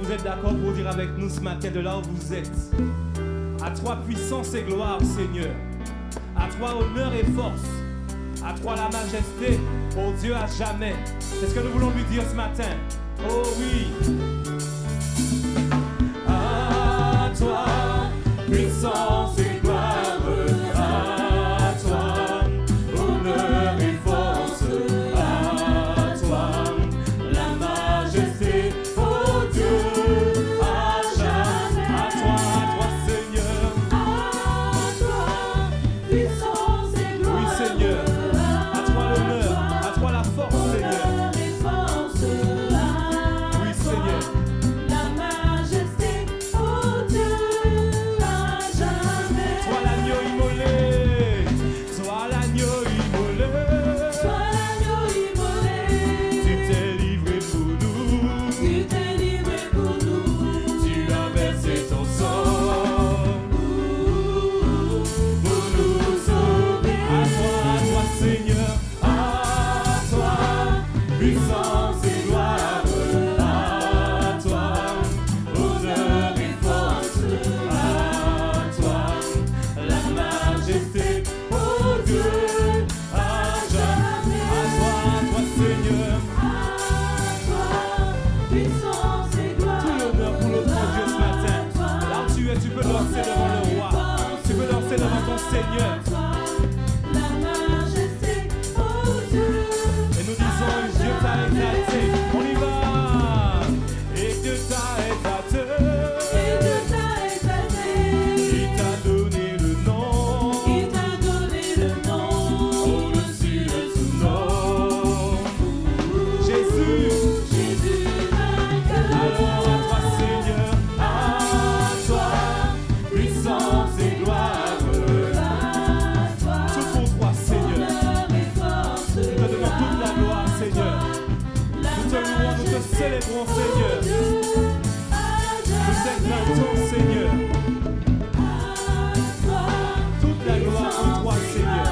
vous êtes d'accord pour dire avec nous ce matin de là où vous êtes? À toi puissance et gloire, Seigneur. À toi honneur et force. À toi la majesté, ô Dieu, à jamais. C'est ce que nous voulons lui dire ce matin. Oh oui. À toi, puissance et gloire. À toi, honneur et force. À toi, la majesté, ô Dieu, à jamais. À toi, Seigneur. À toi, puissance et gloire. Oui, Seigneur. À toi l'honneur, à toi la force, Seigneur. Oui, Seigneur. La majesté, ô Dieu, à jamais. Sois l'agneau immolé, sois l'agneau immolé. Sois l'agneau immolé. Tu t'es livré pour nous, Tu t'es livré pour nous. tu as versé ton sang Pour nous sauver. à toi Seigneur, à toi, puissance et gloire, à toi, honneur et force, à toi, la majesté, ô Dieu, à jamais, à toi Seigneur, À toi, puissance et gloire. tout l'honneur pour notre Dieu ce matin. Là où tu es, tu peux danser devant le roi, tu peux danser devant ton Seigneur. La majesté, ô Dieu. Et nous disons, Dieu t'a exalté. On y va. Et Dieu t'a exalté. Et Dieu t'a exalté. Il t'a donné le nom. Il t'a donné le nom. Au-dessus de tout nom. Jésus. Jésus vainqueur. Alors à toi, Seigneur. À toi, puissance et gloire. À toi, Tout pour toi, Seigneur. honneur et force. Nous te donnons toute la gloire, Seigneur. Nous te louons, nous te célébrons, Seigneur. Nous t'exaltons, Seigneur. Toute la gloire pour toi, Seigneur.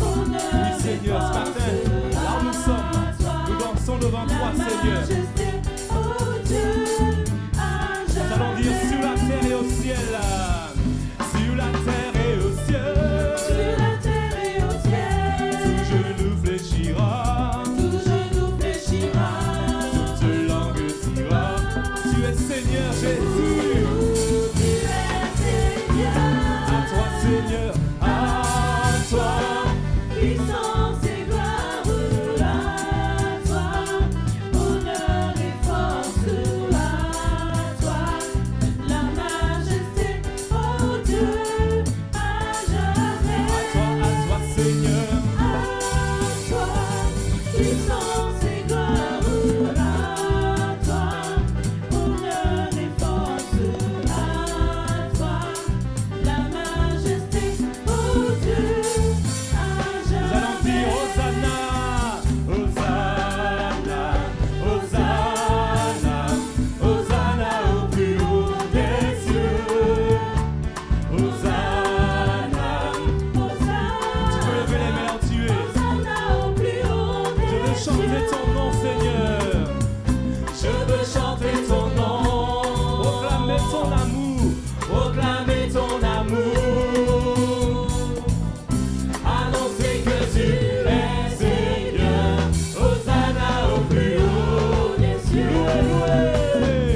Oui, Seigneur, ce matin, là où nous sommes, nous dansons devant toi, Seigneur. Nous allons dire sur la terre et au ciel. Sur la terre et au ciel. Tout genou fléchira. Toute langue dira. Tu es Seigneur Jésus. À toi, Seigneur. À toi. Puissance et gloire à toi, honneur et force à toi, la majesté, ô Dieu, à jamais. À toi, Seigneur. À toi, puissance et gloire à toi, honneur et force à toi, la majesté, ô Dieu, à jamais. Nous allons dire Hosanna, Hosanna, Hosanna, Hosanna au plus haut des cieux. Hosanna. Tu peux lever les mains là où tu es. Je veux chanter ton nom, Seigneur. Je veux chanter ton nom. Proclamer ton amour. Proclamer ton amour. Annoncer que tu es Seigneur. Hosanna au plus haut des cieux. Loué,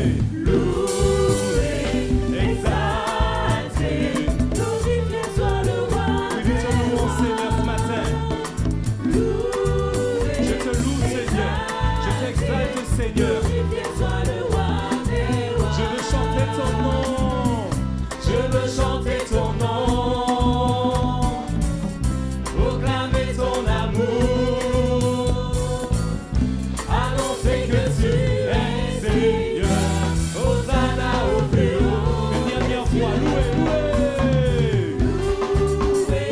loué, exalté. Glorifié soit le roi. Oui, nous te louons, Seigneur, ce matin. Je te loue, Seigneur. Je t'exalte, Seigneur. Glorifié soit le roi des rois. Je veux chanter ton nom. Je veux chanter ton nom. Proclamer ton amour. Annoncer que tu es Seigneur. Hosanna au plus haut. Une dernière fois, loué, loué. Loué,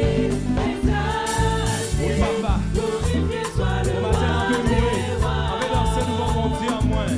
exalté. Oui, papa. Glorifié soit le Au roi matin, on peut louer. des rois. Avec l'ancien, nous allons monter en moins.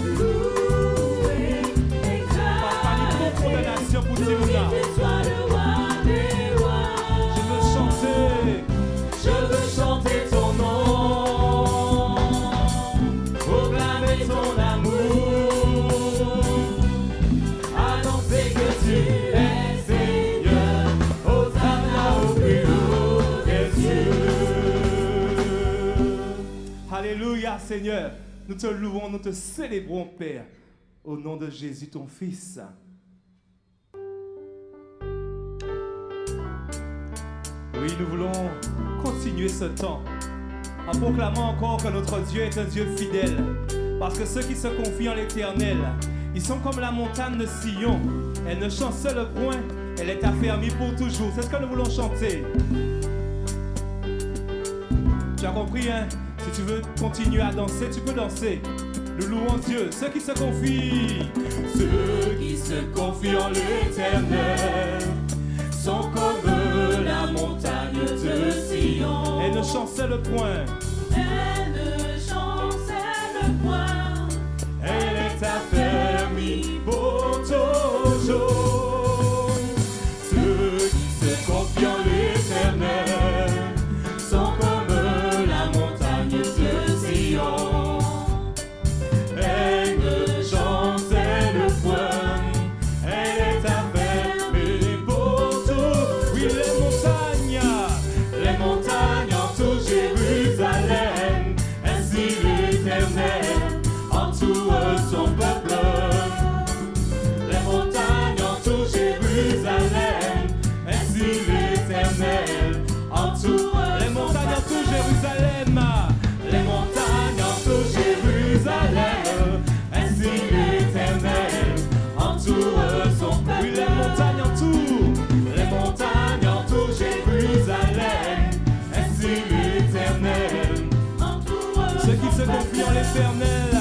Alléluia, Seigneur. Nous te louons, nous te célébrons, Père, au nom de Jésus, ton Fils. Oui, nous voulons continuer ce temps en proclamant encore que notre Dieu est un Dieu fidèle. Parce que ceux qui se confient en l'Éternel, ils sont comme la montagne de Sion. Elle ne chancelle point, elle est affermie pour toujours. C'est ce que nous voulons chanter. Tu as compris, hein? Si tu veux continuer à danser, tu peux danser. Nous louons Dieu. Ceux qui se confient en l'Éternel sont comme la montagne de Sion. Elle ne chancelle point. Elle ne chancelle point. Elle est affermie pour toujours. Ceux qui se confient en l'Éternel sont comme la montagne de Sion. Elle ne chancelle point. Elle est affermie pour tout. Oui, les montagnes entourent Jérusalem. Ainsi l'Éternel entoure son peuple. Les montagnes entourent Jérusalem. Ainsi l'Éternel entoure. Les montagnes entourent Jérusalem. Les montagnes entourent Jérusalem. Ainsi l'Éternel entoure son peuple. Oui, les montagnes entourent. Les montagnes entourent Jérusalem. Ainsi l'Éternel Entoure ceux qui se confient en l'Éternel.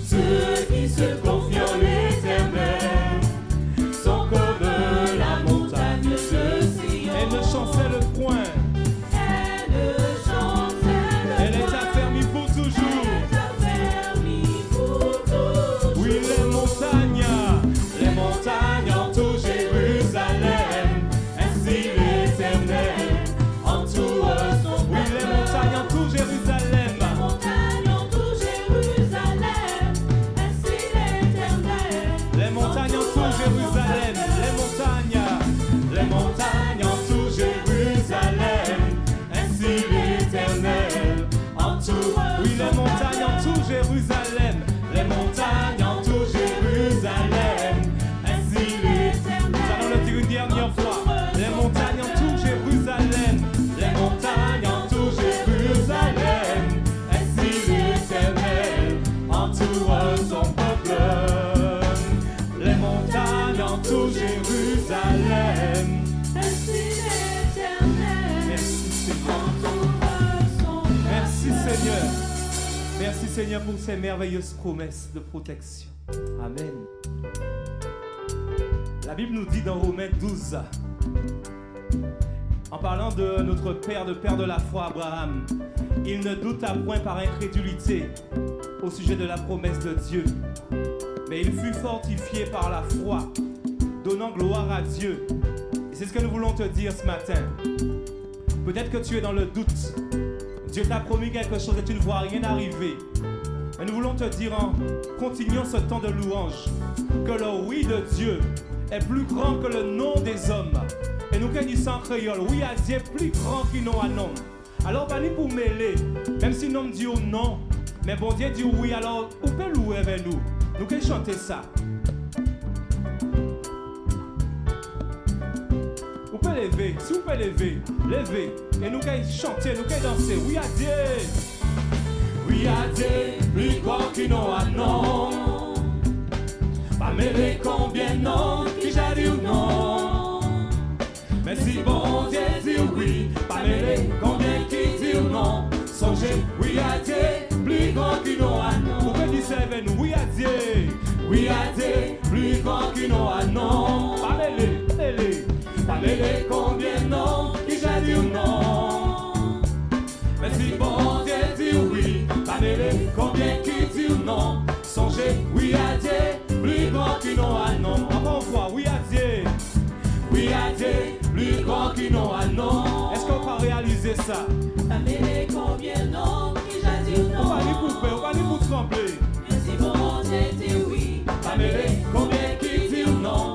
ceux qui se confient en l'Éternel sont comme la montagne de Sion. Elle ne chancelle point. Elle ne chancelle Elle est point. affermie pour toujours. Elle est affermie pour toujours. Oui, les montagnes entourent Jérusalem. Ainsi l'Éternel entoure son peuple. Oui, les montagnes entourent Jérusalem. Les montagnes entourent Jérusalem. Ainsi l'Éternel Les montagnes entourent Jérusalem. Les montagnes entourent Jérusalem. Ainsi l'Éternel entoure. Oui, les montagnes entourent Jérusalem. Les montagnes entourent Jérusalem. Ainsi l'Éternel. Nous allons le dire une dernière fois. Les montagnes entourent Jérusalem. Les montagnes entourent Jérusalem. Ainsi l'Éternel entoure son peuple. Les montagnes entourent Jérusalem. Ainsi l'Éternel Merci Seigneur. entoure son peuple. Merci Seigneur. Merci Seigneur pour ces merveilleuses promesses de protection. Amen. La Bible nous dit dans Romains 12, en parlant de notre père de la foi, Abraham, il ne douta point par incrédulité au sujet de la promesse de Dieu, mais il fut fortifié par la foi, donnant gloire à Dieu. Et c'est ce que nous voulons te dire ce matin. Peut-être que tu es dans le doute. Dieu t'a promis quelque chose et tu ne vois rien arriver. Mais nous voulons te dire en continuant ce temps de louange que le oui de Dieu est plus grand que le non des hommes. Et nous qui disons en créole, oui à Dieu est plus grand qu'il non à non. Alors pas ni pour mêler, même si non dit non, mais bon Dieu dit oui, alors on peut louer avec nous. Nous qui chanter ça. Vous pouvez lever, si vous pouvez lever, levez. Et nous qui chanter, nous qui danser, oui à Dieu. Oui à Dieu, plus grand qu'il non à non. Pas mêler combien non, qui j'ai dit ou non. Mais si bon Dieu dit oui, pas mêler combien qui dit ou non. Songez, oui à Dieu, plus grand qu'il non à non. Vous pouvez dire ça avec nous, oui à Dieu. Oui à Dieu, plus grand qu'il non à non. Pas mêler, mêler. Pas mêler combien non, qui j'ai dit ou non. Mais si bon Dieu dit oui, pas mêler combien qui dit ou non. Songez, oui à Dieu, plus grand qu'il non à non. Encore une fois, oui à Dieu. Oui à Dieu, plus grand qu'il non à non. Est-ce qu'on peut réaliser ça? Pas mêler combien non, qui j'ai dit On non. va aller pour peur, on va aller pour trembler. Mais si bon Dieu dit oui, Pas mêler combien qui dit ou non.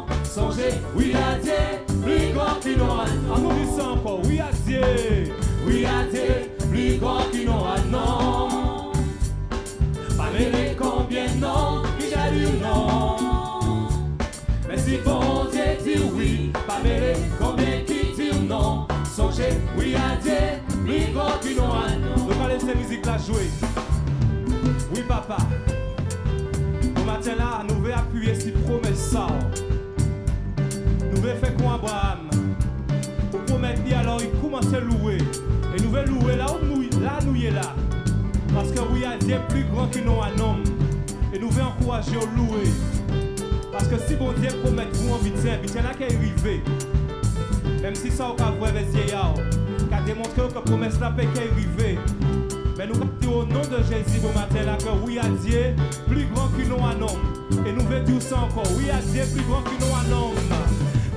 qu'à jouer. Oui, papa. Au matin là, nous voulons appuyer sur promesse ça. Nous voulons faire comme Abraham. Pour promettre, alors il commence à louer. Et nous voulons louer là où nous sommes là. Parce que oui, Dieu est plus grand que nous un homme. Et nous voulons encourager à louer. Parce que si bon Dieu promet vous en vite, il y en a qui est arrivé. Même si ça, on a vu avec vieillard, qui a démontré que la promesse n'a pas arrivé. Mais nous disons au nom de Jésus au matin là que oui à Dieu, plus grand que nous un homme. Et nous voulons dire ça encore. Oui à Dieu, plus grand que nous un homme.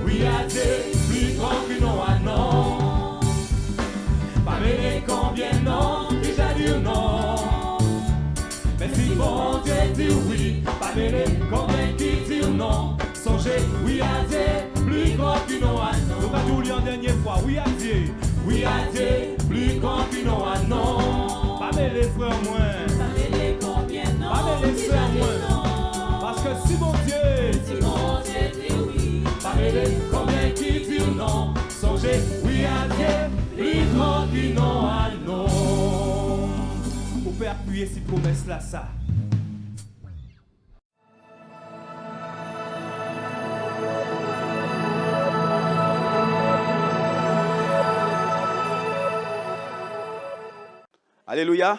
Oui à Dieu, plus grand que nous un homme. Pas mêler combien non, déjà dit non. Mais si bon Dieu dit oui, pas mêler combien qui dit non. Songez, oui à Dieu, plus grand que nous un homme. Nous allons dire en dernière fois, oui à Dieu. Oui à Dieu, plus grand que nous un homme. Pas mêler frères moins. Pas mêler combien non, Pas mêler déjà sœurs dit moins. non. Parce que si mon Dieu, Si bon Dieu dit oui, pas mêler combien qui dit non. Songez, oui à Dieu, plus grand que nous un homme. vous pouvez appuyer cette promesse là, ça. Alléluia.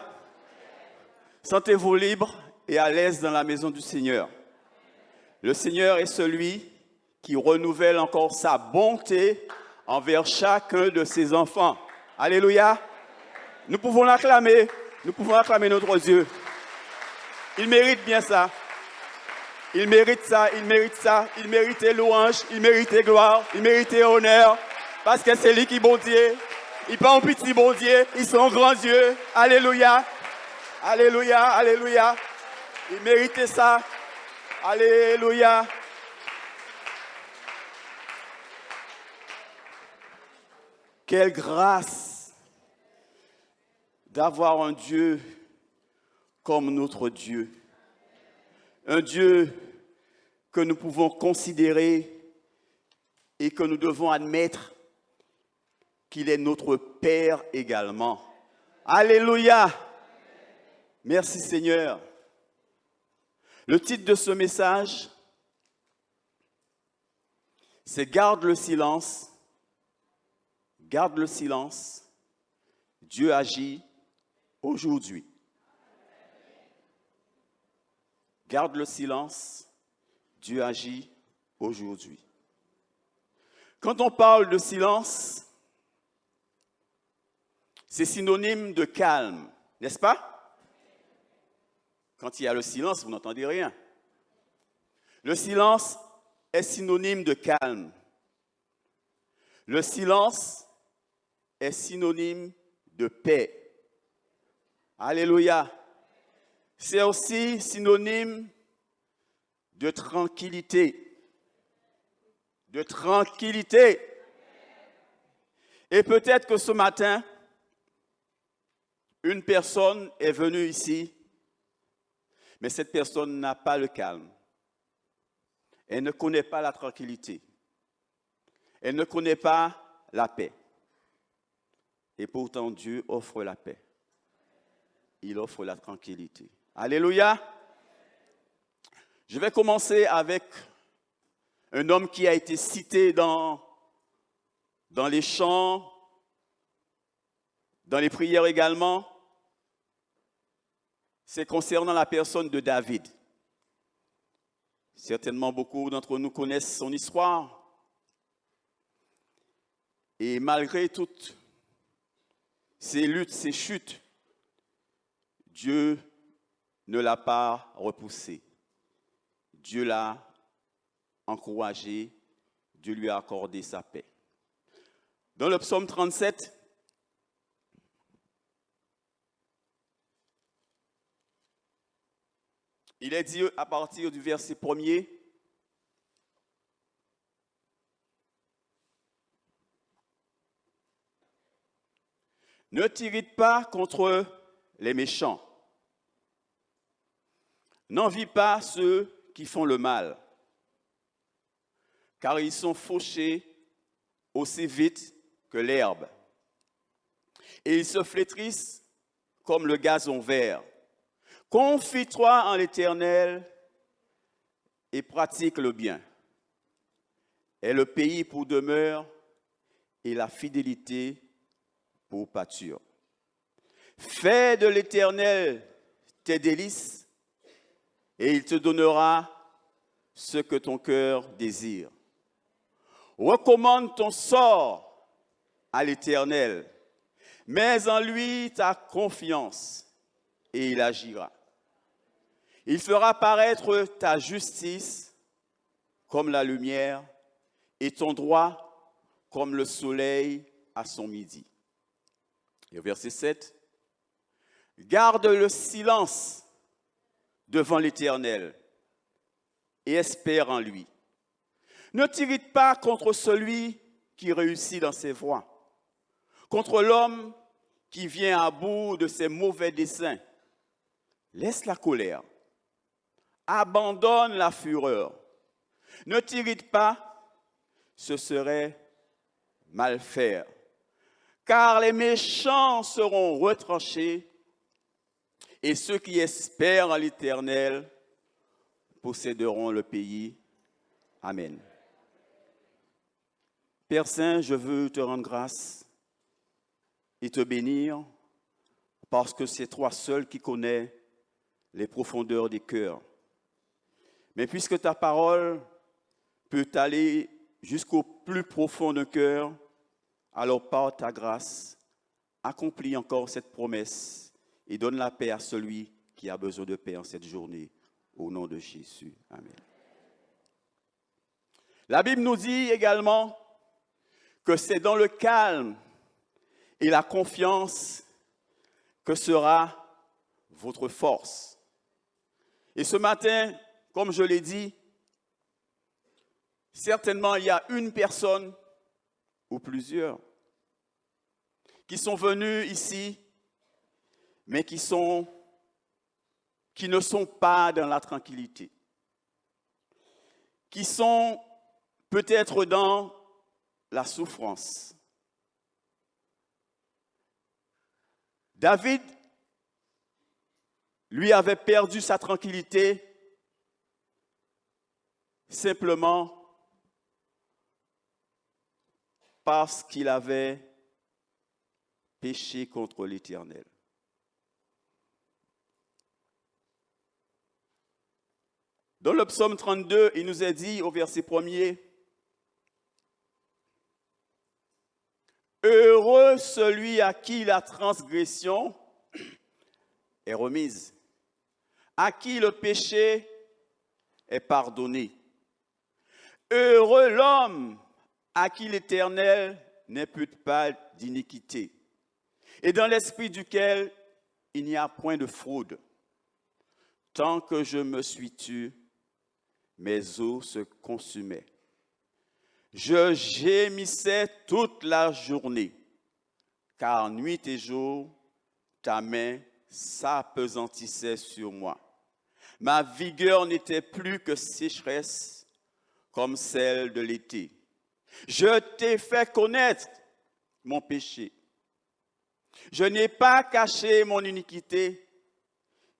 Sentez-vous libre et à l'aise dans la maison du Seigneur. Le Seigneur est celui qui renouvelle encore sa bonté envers chacun de ses enfants. Alléluia. Nous pouvons l'acclamer notre Dieu. Il mérite bien ça. Il mérite ça, il mérite ça. Il mérite louange, il mérite gloire, il mérite honneur. Parce que c'est lui qui est bon Dieu. Il pas un petit bon Dieu, ils sont grands Dieu. Alléluia. Alléluia, alléluia. Il méritait ça. Alléluia. Quelle grâce d'avoir un Dieu comme notre Dieu. Un Dieu que nous pouvons considérer et que nous devons admettre qu'il est notre Père également. Alléluia. Merci Seigneur. Le titre de ce message, c'est « Garde le silence ». Garde le silence. Dieu agit aujourd'hui. Garde le silence. Dieu agit aujourd'hui. Quand on parle de silence, c'est synonyme de calme, n'est-ce pas? Quand il y a le silence, vous n'entendez rien. Le silence est synonyme de calme. Le silence est synonyme de paix. Alléluia. C'est aussi synonyme de tranquillité. De tranquillité. Et peut-être que ce matin, une personne est venue ici, mais cette personne n'a pas le calme. Elle ne connaît pas la tranquillité. Elle ne connaît pas la paix. Et pourtant, Dieu offre la paix. Il offre la tranquillité. Alléluia. Je vais commencer avec un homme qui a été cité dans les chants, dans les prières également. C'est concernant la personne de David. Certainement, beaucoup d'entre nous connaissent son histoire. Et malgré toutes ces luttes, ces chutes, Dieu ne l'a pas repoussé. Dieu l'a encouragé. Dieu lui a accordé sa paix. Dans le psaume 37, il est dit à partir du verset 1er, « Ne t'irrite pas contre les méchants. N'envie pas ceux qui font le mal, car ils sont fauchés aussi vite que l'herbe, et ils se flétrissent comme le gazon vert. Confie-toi en l'Éternel et pratique le bien. Aie le pays pour demeure et la fidélité pour pâture. Fais de l'Éternel tes délices et il te donnera ce que ton cœur désire. Recommande ton sort à l'Éternel, mets en lui ta confiance et il agira. Il fera paraître ta justice comme la lumière et ton droit comme le soleil à son midi. Et au verset 7, garde le silence devant l'Éternel et espère en lui. Ne t'irrite pas contre celui qui réussit dans ses voies, contre l'homme qui vient à bout de ses mauvais desseins. Laisse la colère, abandonne la fureur. Ne t'irrite pas, ce serait mal faire, car les méchants seront retranchés et ceux qui espèrent en l'Éternel posséderont le pays. Amen. Père Saint, je veux te rendre grâce et te bénir parce que c'est toi seul qui connais les profondeurs des cœurs. Mais puisque ta parole peut aller jusqu'au plus profond d'un cœur, alors par ta grâce, accomplis encore cette promesse et donne la paix à celui qui a besoin de paix en cette journée. Au nom de Jésus. Amen. La Bible nous dit également que c'est dans le calme et la confiance que sera votre force. Et ce matin, comme je l'ai dit, certainement il y a une personne ou plusieurs qui sont venus ici, mais qui ne sont pas dans la tranquillité, qui sont peut-être dans la souffrance. David, lui, avait perdu sa tranquillité simplement parce qu'il avait péché contre l'Éternel. Dans le psaume 32, il nous est dit au verset 1er, « Heureux celui à qui la transgression est remise, à qui le péché est pardonné. Heureux l'homme à qui l'Éternel n'impute pas d'iniquité, et dans l'esprit duquel il n'y a point de fraude. Tant que je me suis tu, mes os se consumaient. Je gémissais toute la journée, car nuit et jour, ta main s'apesantissait sur moi. Ma vigueur n'était plus que sécheresse, comme celle de l'été. Je t'ai fait connaître mon péché. Je n'ai pas caché mon iniquité.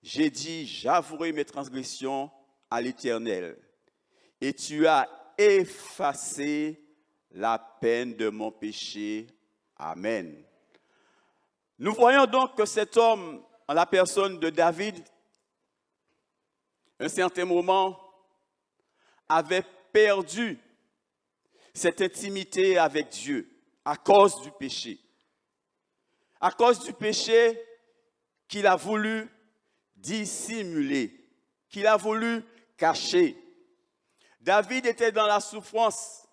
J'ai dit, j'avouerai mes transgressions à l'Éternel. Et tu as effacé la peine de mon péché. Amen. Nous voyons donc que cet homme, en la personne de David, à un certain moment, avait perdu cette intimité avec Dieu à cause du péché. À cause du péché qu'il a voulu dissimuler, qu'il a voulu cacher. David était dans la souffrance.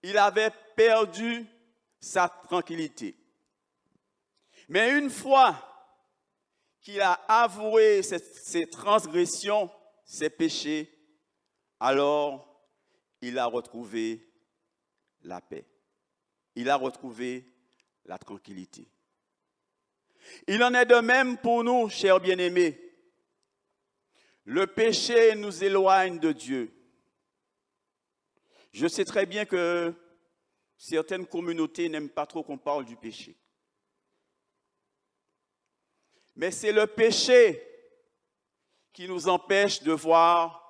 Il avait perdu sa tranquillité. Mais une fois qu'il a avoué ses transgressions, ses péchés, alors il a retrouvé la paix. Il a retrouvé la tranquillité. Il en est de même pour nous, chers bien-aimés. Le péché nous éloigne de Dieu. Je sais très bien que certaines communautés n'aiment pas trop qu'on parle du péché. Mais c'est le péché qui nous empêche de voir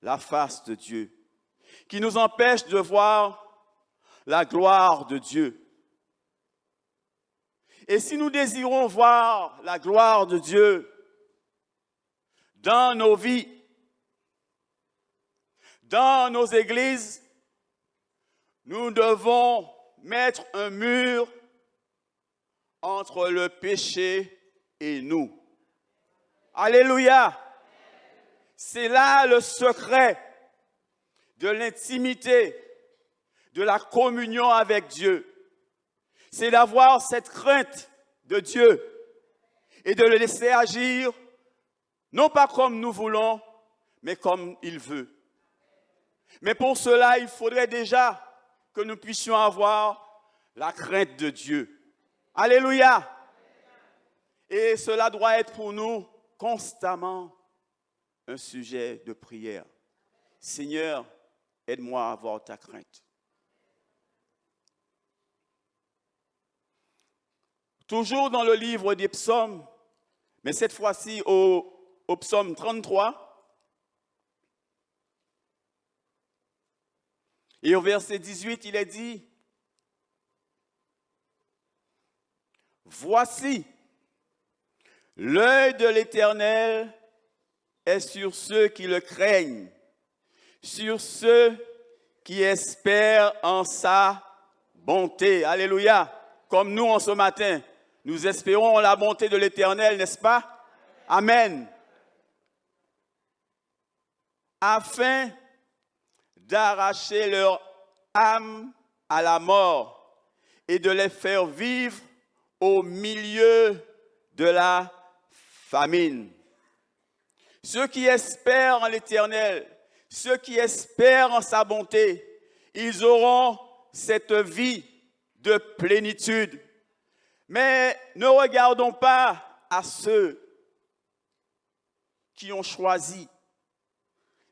la face de Dieu, qui nous empêche de voir la gloire de Dieu. Et si nous désirons voir la gloire de Dieu dans nos vies, dans nos églises, nous devons mettre un mur entre le péché et nous. Alléluia! C'est là le secret de l'intimité, de la communion avec Dieu. C'est d'avoir cette crainte de Dieu et de le laisser agir, non pas comme nous voulons, mais comme il veut. Mais pour cela, il faudrait déjà que nous puissions avoir la crainte de Dieu. Alléluia! Et cela doit être pour nous constamment un sujet de prière. Seigneur, aide-moi à avoir ta crainte. Toujours dans le livre des psaumes, mais cette fois-ci au psaume 33, et au verset 18, il est dit, « Voici, l'œil de l'Éternel est sur ceux qui le craignent, sur ceux qui espèrent en sa bonté. » Alléluia. Comme nous en ce matin, nous espérons la bonté de l'Éternel, n'est-ce pas? Amen. Afin d'arracher leur âme à la mort et de les faire vivre au milieu de la famine. Ceux qui espèrent en l'Éternel, ceux qui espèrent en sa bonté, ils auront cette vie de plénitude. Mais ne regardons pas à ceux qui ont choisi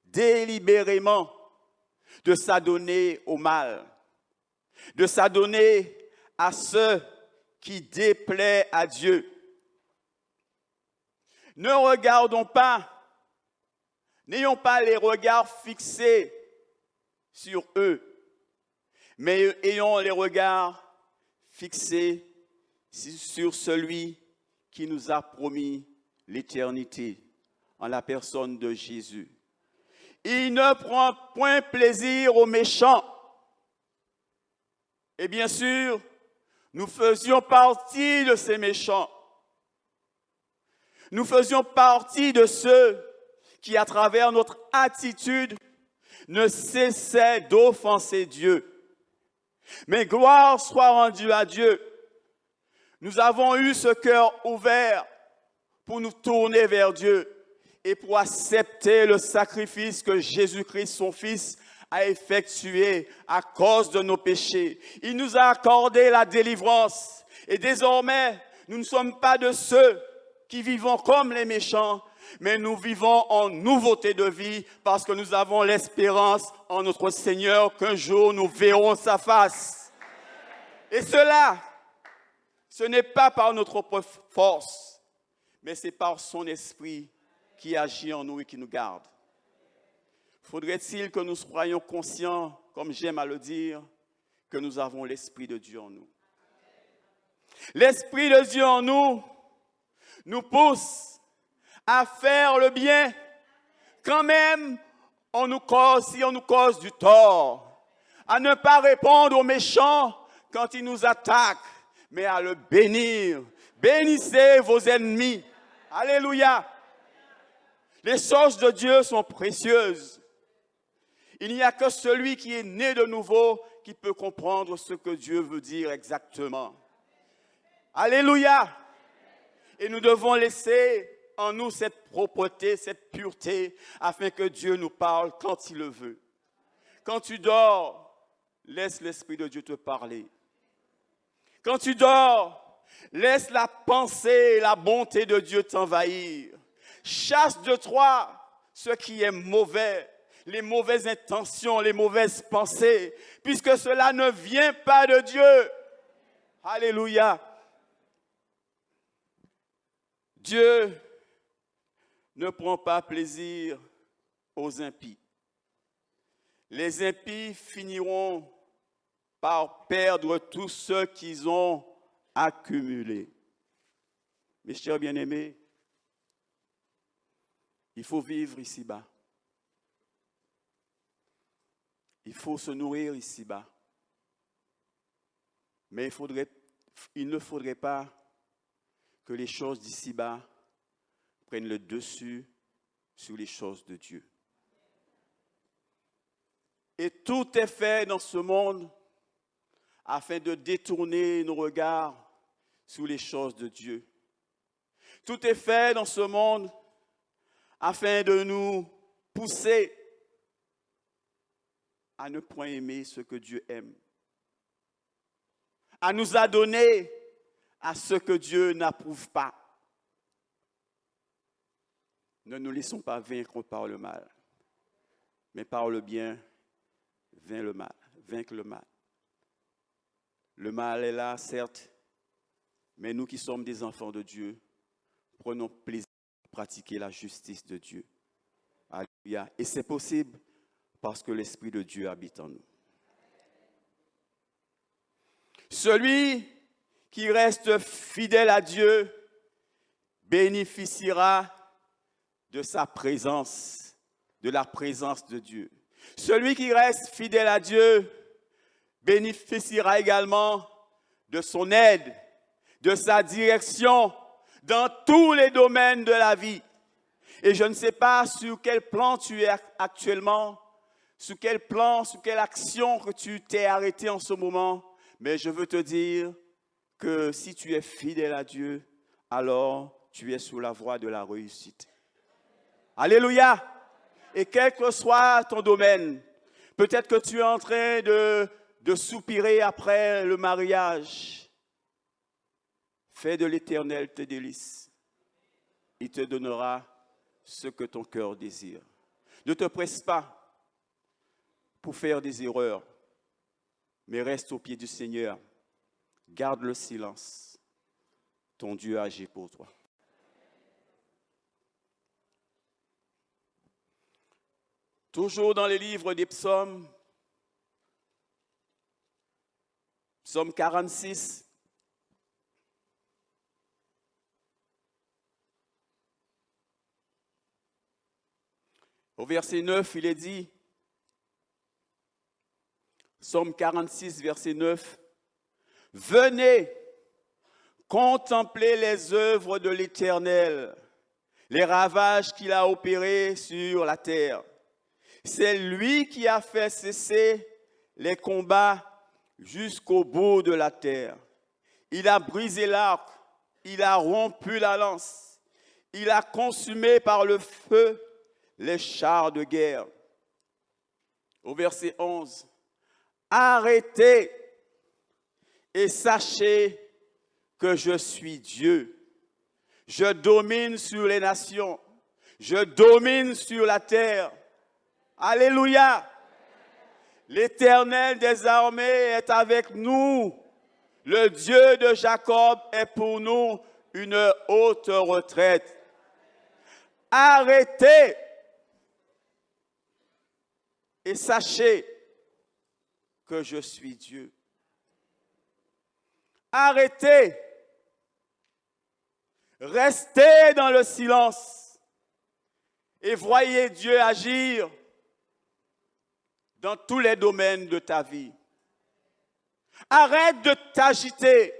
délibérément de s'adonner au mal, de s'adonner à ce qui déplaît à Dieu. Ne regardons pas, n'ayons pas les regards fixés sur eux, mais ayons les regards fixés sur celui qui nous a promis l'éternité en la personne de Jésus. Il ne prend point plaisir aux méchants. Et bien sûr, nous faisions partie de ces méchants. Nous faisions partie de ceux qui, à travers notre attitude, ne cessaient d'offenser Dieu. Mais gloire soit rendue à Dieu. Nous avons eu ce cœur ouvert pour nous tourner vers Dieu et pour accepter le sacrifice que Jésus-Christ, son Fils, a effectué à cause de nos péchés. Il nous a accordé la délivrance. Et désormais, nous ne sommes pas de ceux qui vivons comme les méchants, mais nous vivons en nouveauté de vie parce que nous avons l'espérance en notre Seigneur qu'un jour nous verrons sa face. Et cela, ce n'est pas par notre propre force, mais c'est par son esprit qui agit en nous et qui nous garde. Faudrait-il que nous soyons conscients, comme j'aime à le dire, que nous avons l'Esprit de Dieu en nous. L'Esprit de Dieu en nous pousse à faire le bien, quand même si on nous cause du tort, à ne pas répondre aux méchants quand ils nous attaquent, mais à le bénir. Bénissez vos ennemis. Alléluia. Les choses de Dieu sont précieuses. Il n'y a que celui qui est né de nouveau qui peut comprendre ce que Dieu veut dire exactement. Alléluia. Et nous devons laisser en nous cette propreté, cette pureté, afin que Dieu nous parle quand il le veut. Quand tu dors, laisse l'Esprit de Dieu te parler. Quand tu dors, laisse la pensée et la bonté de Dieu t'envahir. Chasse de toi ce qui est mauvais, les mauvaises intentions, les mauvaises pensées, puisque cela ne vient pas de Dieu. Alléluia. Dieu ne prend pas plaisir aux impies. Les impies finiront par perdre tout ce qu'ils ont accumulé. Mes chers bien-aimés, il faut vivre ici-bas. Il faut se nourrir ici-bas. Mais il ne faudrait pas que les choses d'ici-bas prennent le dessus sur les choses de Dieu. Et tout est fait dans ce monde afin de détourner nos regards sur les choses de Dieu. Tout est fait dans ce monde afin de nous pousser à ne point aimer ce que Dieu aime, à nous adonner à ce que Dieu n'approuve pas. Ne nous laissons pas vaincre par le mal, mais par le bien, vaincre le mal. Le mal est là, certes, mais nous qui sommes des enfants de Dieu, prenons plaisir à pratiquer la justice de Dieu. Alléluia. Et c'est possible parce que l'Esprit de Dieu habite en nous. Celui qui reste fidèle à Dieu bénéficiera de sa présence, de la présence de Dieu. Celui qui reste fidèle à Dieu bénéficiera également de son aide, de sa direction dans tous les domaines de la vie. Et je ne sais pas sur quel plan tu es actuellement, sur quel plan, sur quelle action que tu t'es arrêté en ce moment, mais je veux te dire que si tu es fidèle à Dieu, alors tu es sur la voie de la réussite. Alléluia! Et quel que soit ton domaine, peut-être que tu es en train de soupirer après le mariage. Fais de l'Éternel tes délices. Il te donnera ce que ton cœur désire. Ne te presse pas pour faire des erreurs, mais reste au pied du Seigneur. Garde le silence. Ton Dieu agit pour toi. Toujours dans les livres des psaumes, psaume 46. Au verset 9, il est dit, psaume 46, verset 9, « Venez contempler les œuvres de l'Éternel, les ravages qu'il a opérés sur la terre. C'est lui qui a fait cesser les combats jusqu'au bout de la terre. Il a brisé l'arc, il a rompu la lance, il a consumé par le feu les chars de guerre. » Au verset 11, « Arrêtez et sachez que je suis Dieu. Je domine sur les nations, je domine sur la terre. » Alléluia! L'Éternel des armées est avec nous. Le Dieu de Jacob est pour nous une haute retraite. Arrêtez et sachez que je suis Dieu. Arrêtez. Restez dans le silence et voyez Dieu agir dans tous les domaines de ta vie. Arrête de t'agiter.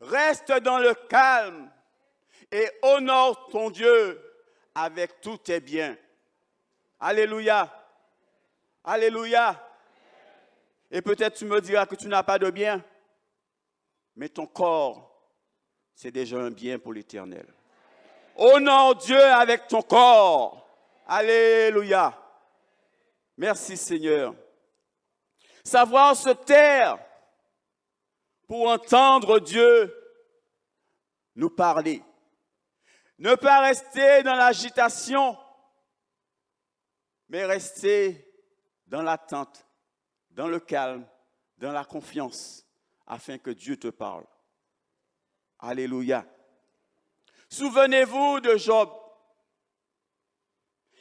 Reste dans le calme et honore ton Dieu avec tous tes biens. Alléluia. Alléluia. Et peut-être tu me diras que tu n'as pas de bien, mais ton corps, c'est déjà un bien pour l'Éternel. Honore Dieu avec ton corps. Alléluia. Merci Seigneur. Savoir se taire pour entendre Dieu nous parler. Ne pas rester dans l'agitation, mais rester dans l'attente, dans le calme, dans la confiance, afin que Dieu te parle. Alléluia. Souvenez-vous de Job.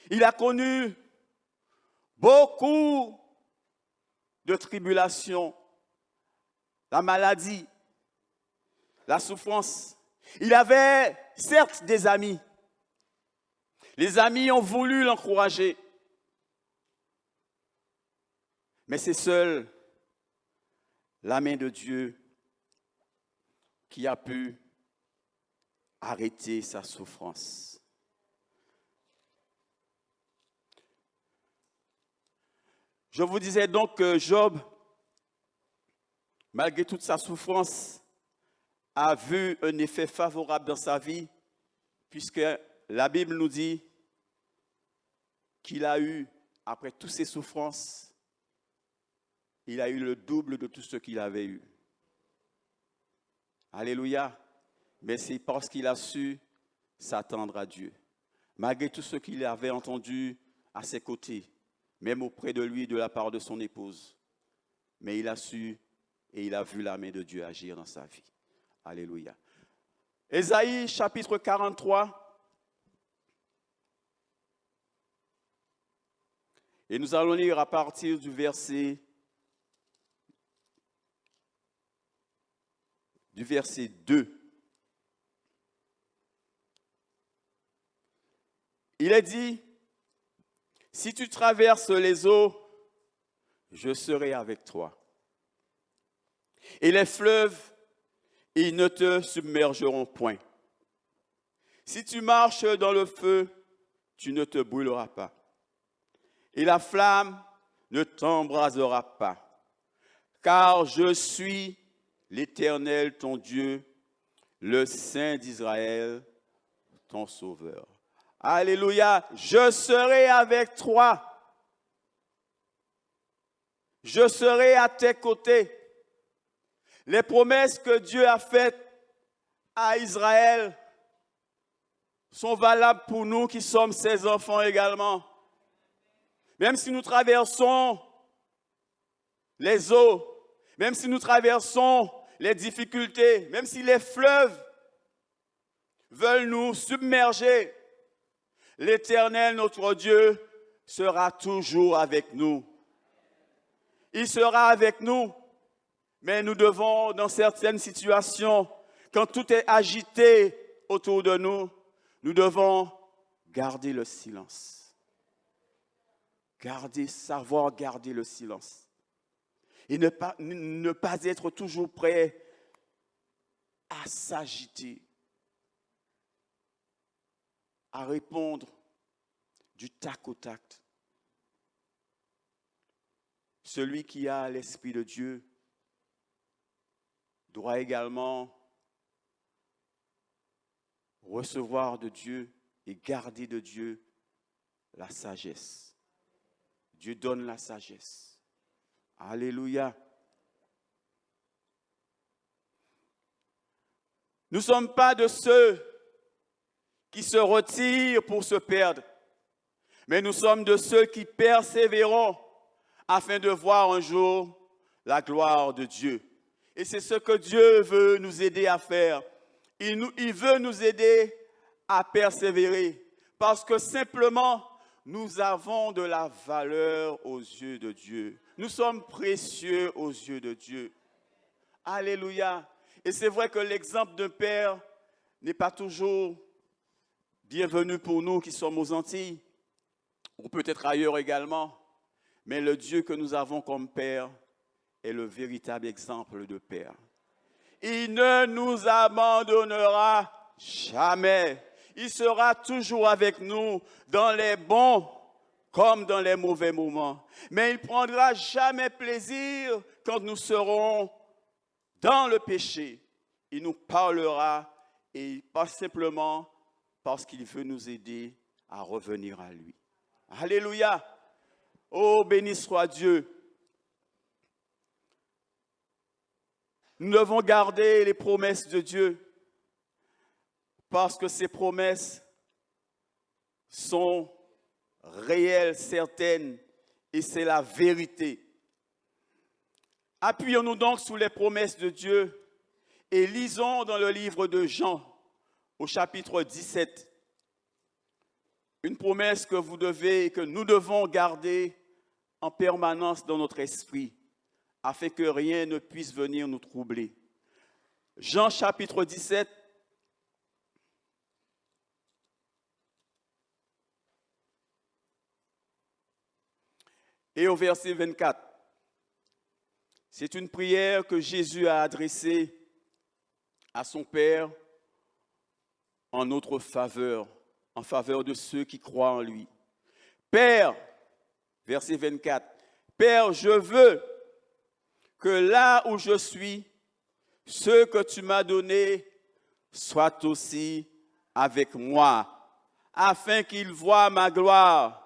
Il a connu beaucoup de tribulations, la maladie, la souffrance. Il avait certes des amis. Les amis ont voulu l'encourager. Mais c'est seule la main de Dieu qui a pu arrêter sa souffrance. Je vous disais donc que Job, malgré toute sa souffrance, a vu un effet favorable dans sa vie, puisque la Bible nous dit qu'il a eu, après toutes ses souffrances, il a eu le double de tout ce qu'il avait eu. Alléluia. Mais c'est parce qu'il a su s'attendre à Dieu. Malgré tout ce qu'il avait entendu à ses côtés, même auprès de lui, de la part de son épouse. Mais il a su et il a vu la main de Dieu agir dans sa vie. Alléluia. Ésaïe chapitre 43. Et nous allons lire à partir du verset 2. Il est dit, si tu traverses les eaux, je serai avec toi. Et les fleuves, ils ne te submergeront point. Si tu marches dans le feu, tu ne te brûleras pas. Et la flamme ne t'embrasera pas. Car je suis l'Éternel, ton Dieu, le Saint d'Israël, ton Sauveur. Alléluia, je serai avec toi. Je serai à tes côtés. Les promesses que Dieu a faites à Israël sont valables pour nous qui sommes ses enfants également. Même si nous traversons les eaux, même si nous traversons les difficultés, même si les fleuves veulent nous submerger, l'Éternel, notre Dieu, sera toujours avec nous. Il sera avec nous, mais nous devons, dans certaines situations, quand tout est agité autour de nous, nous devons garder le silence. Savoir garder le silence. Et ne pas être toujours prêt à s'agiter, à répondre du tac au tac. Celui qui a l'Esprit de Dieu doit également recevoir de Dieu et garder de Dieu la sagesse. Dieu donne la sagesse. Alléluia. Nous ne sommes pas de ceux qui se retirent pour se perdre, mais nous sommes de ceux qui persévérons afin de voir un jour la gloire de Dieu. Et c'est ce que Dieu veut nous aider à faire. Il veut nous aider à persévérer parce que simplement, nous avons de la valeur aux yeux de Dieu. Nous sommes précieux aux yeux de Dieu. Alléluia. Et c'est vrai que l'exemple d'un père n'est pas toujours bienvenu pour nous qui sommes aux Antilles, ou peut-être ailleurs également. Mais le Dieu que nous avons comme Père est le véritable exemple de Père. Il ne nous abandonnera jamais. Il sera toujours avec nous dans les bons comme dans les mauvais moments. Mais il ne prendra jamais plaisir quand nous serons dans le péché. Il nous parlera et pas simplement parce qu'il veut nous aider à revenir à lui. Alléluia. Oh, béni soit Dieu. Nous devons garder les promesses de Dieu parce que ces promesses sont réelles, certaines, et c'est la vérité. Appuyons-nous donc sur les promesses de Dieu et lisons dans le livre de Jean, au chapitre 17. Une promesse que que nous devons garder en permanence dans notre esprit, afin que rien ne puisse venir nous troubler. Jean chapitre 17, et au verset 24. C'est une prière que Jésus a adressée à son Père en notre faveur, en faveur de ceux qui croient en lui. Père, verset 24, Père, je veux que là où je suis, ceux que tu m'as donnés soient aussi avec moi, afin qu'ils voient ma gloire,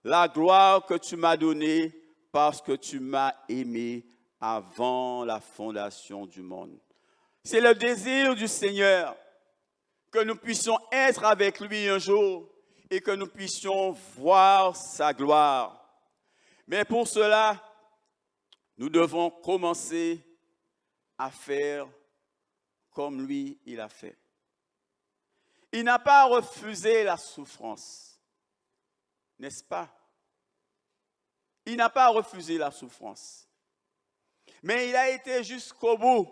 la gloire que tu m'as donnée parce que tu m'as aimé avant la fondation du monde. C'est le désir du Seigneur que nous puissions être avec lui un jour et que nous puissions voir sa gloire. Mais pour cela, nous devons commencer à faire comme lui, il a fait. Il n'a pas refusé la souffrance, n'est-ce pas? Il n'a pas refusé la souffrance, mais il a été jusqu'au bout,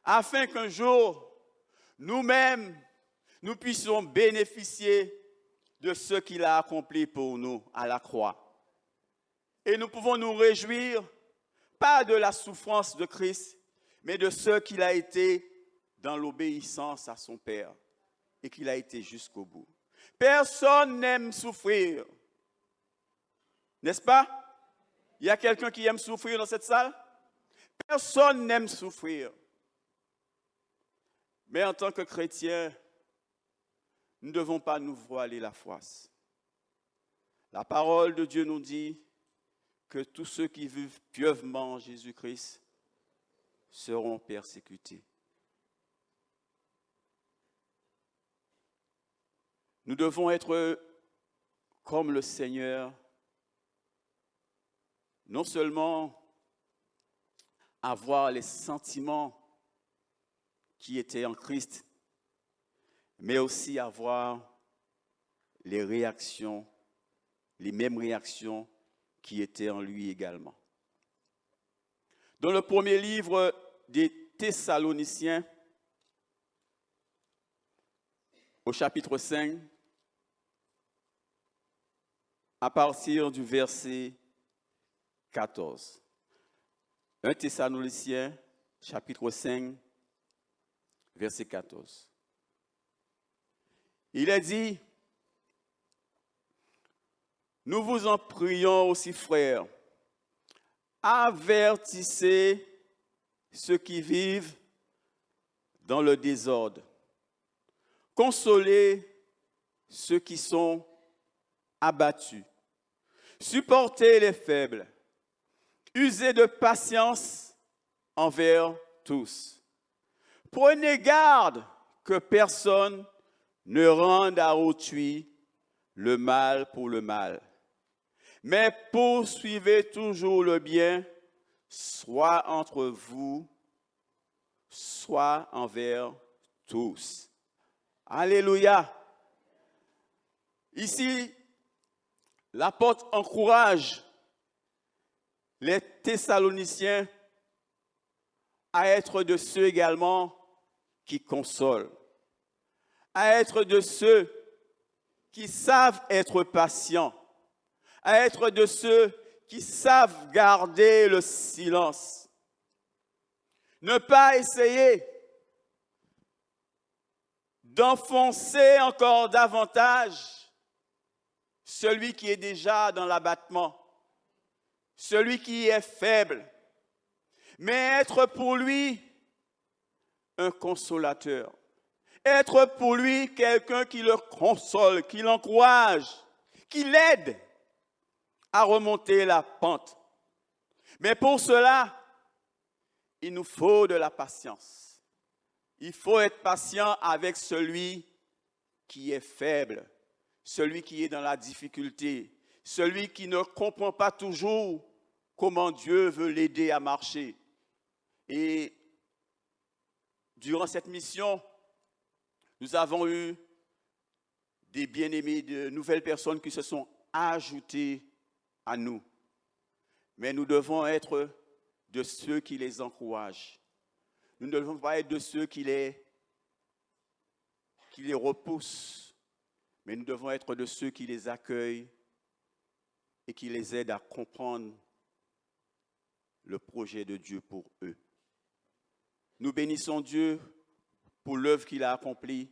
afin qu'un jour, nous-mêmes, nous puissions bénéficier de ce qu'il a accompli pour nous à la croix. Et nous pouvons nous réjouir, pas de la souffrance de Christ, mais de ce qu'il a été dans l'obéissance à son Père et qu'il a été jusqu'au bout. Personne n'aime souffrir, n'est-ce pas? Il y a quelqu'un qui aime souffrir dans cette salle? Personne n'aime souffrir. Mais en tant que chrétiens, nous ne devons pas nous voiler la face. La parole de Dieu nous dit que tous ceux qui vivent pieusement en Jésus-Christ seront persécutés. Nous devons être comme le Seigneur, non seulement avoir les sentiments qui étaient en Christ, mais aussi avoir les réactions, les mêmes réactions qui étaient en lui également. Dans le premier livre des Thessaloniciens, au chapitre 5, à partir du verset 14. 1 Thessaloniciens, chapitre 5, verset 14. Il est dit, « Nous vous en prions aussi, frères, avertissez ceux qui vivent dans le désordre, consolez ceux qui sont abattus, supportez les faibles, usez de patience envers tous. Prenez garde que personne ne rende à autrui le mal pour le mal, mais poursuivez toujours le bien, soit entre vous, soit envers tous. » Alléluia. Ici, l'apôtre encourage les Thessaloniciens à être de ceux également qui consolent, à être de ceux qui savent être patients, à être de ceux qui savent garder le silence. Ne pas essayer d'enfoncer encore davantage celui qui est déjà dans l'abattement, celui qui est faible, mais être pour lui un consolateur, être pour lui quelqu'un qui le console, qui l'encourage, qui l'aide à remonter la pente. Mais pour cela, il nous faut de la patience. Il faut être patient avec celui qui est faible, celui qui est dans la difficulté, celui qui ne comprend pas toujours comment Dieu veut l'aider à marcher. Et durant cette mission, Nous avons eu des bien-aimés, de nouvelles personnes qui se sont ajoutées à nous. Mais nous devons être de ceux qui les encouragent. Nous ne devons pas être de ceux qui les repoussent, mais nous devons être de ceux qui les accueillent et qui les aident à comprendre le projet de Dieu pour eux. Nous bénissons Dieu pour l'œuvre qu'il a accomplie,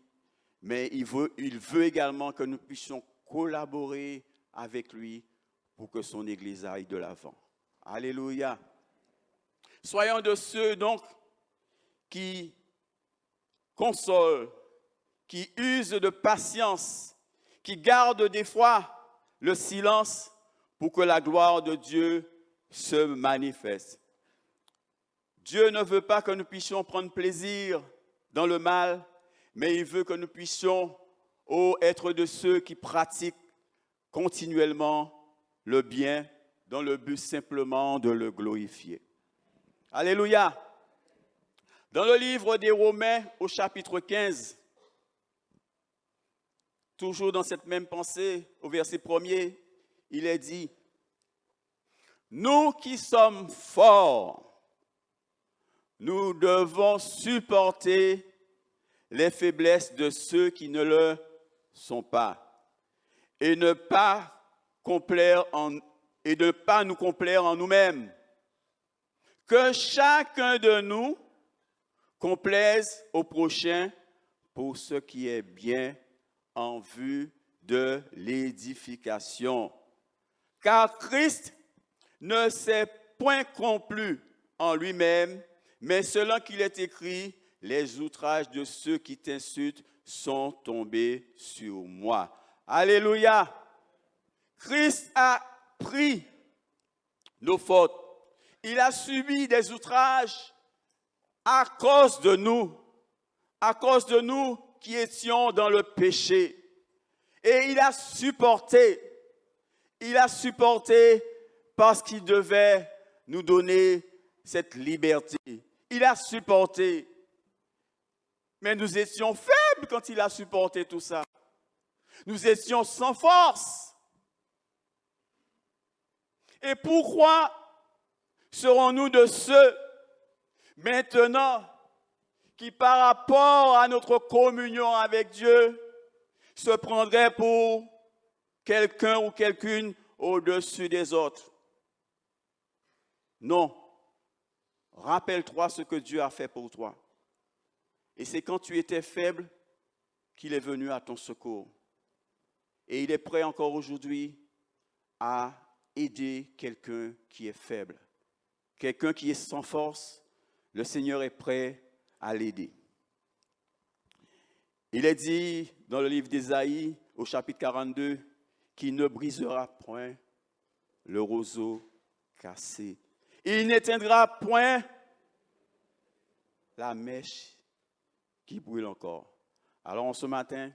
mais il veut également que nous puissions collaborer avec lui pour que son Église aille de l'avant. Alléluia. Soyons de ceux donc qui consolent, qui usent de patience, qui gardent des fois le silence pour que la gloire de Dieu se manifeste. Dieu ne veut pas que nous puissions prendre plaisir dans le mal, mais il veut que nous puissions être de ceux qui pratiquent continuellement le bien dans le but simplement de le glorifier. Alléluia. Dans le livre des Romains au chapitre 15, toujours dans cette même pensée, au verset 1er, il est dit, « Nous qui sommes forts, nous devons supporter les faiblesses de ceux qui ne le sont pas et ne pas nous complaire en nous-mêmes. Que chacun de nous complaise au prochain pour ce qui est bien en vue de l'édification. Car Christ ne s'est point complu en lui-même, mais selon qu'il est écrit, les outrages de ceux qui t'insultent sont tombés sur moi. Alléluia. Christ a pris nos fautes. Il a subi des outrages à cause de nous qui étions dans le péché. Et il a supporté parce qu'il devait nous donner cette liberté. Il a supporté. Mais nous étions faibles quand il a supporté tout ça. Nous étions sans force. Et pourquoi serons-nous de ceux maintenant qui, par rapport à notre communion avec Dieu, se prendraient pour quelqu'un ou quelqu'une au-dessus des autres? Non. Rappelle-toi ce que Dieu a fait pour toi. Et c'est quand tu étais faible qu'il est venu à ton secours. Et il est prêt encore aujourd'hui à aider quelqu'un qui est faible. Quelqu'un qui est sans force, le Seigneur est prêt à l'aider. Il est dit dans le livre d'Ésaïe, au chapitre 42, qu'il ne brisera point le roseau cassé. Il n'éteindra point la mèche qui brûle encore. Alors ce matin,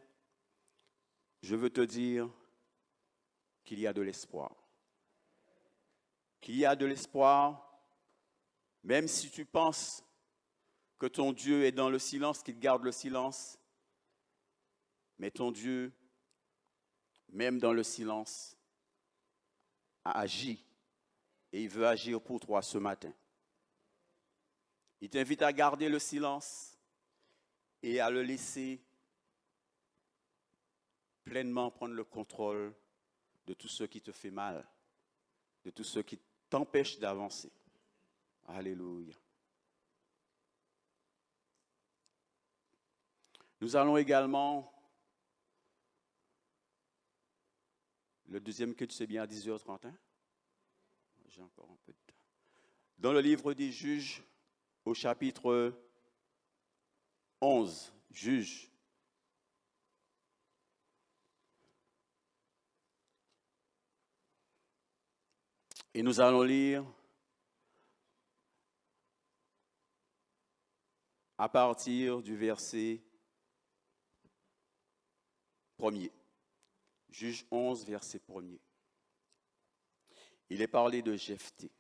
je veux te dire qu'il y a de l'espoir. Qu'il y a de l'espoir, même si tu penses que ton Dieu est dans le silence, qu'il garde le silence. Mais ton Dieu, même dans le silence, a agi. Et il veut agir pour toi ce matin. Il t'invite à garder le silence et à le laisser pleinement prendre le contrôle de tout ce qui te fait mal, de tout ce qui t'empêche d'avancer. Alléluia. Nous allons également, le deuxième culte c'est bien à 10h30. J'ai encore un peu de temps. Dans le livre des Juges, au chapitre 11, Juges. Et nous allons lire à partir du verset 1er. Juge 11, verset 1er. Il est parlé de Jephthé.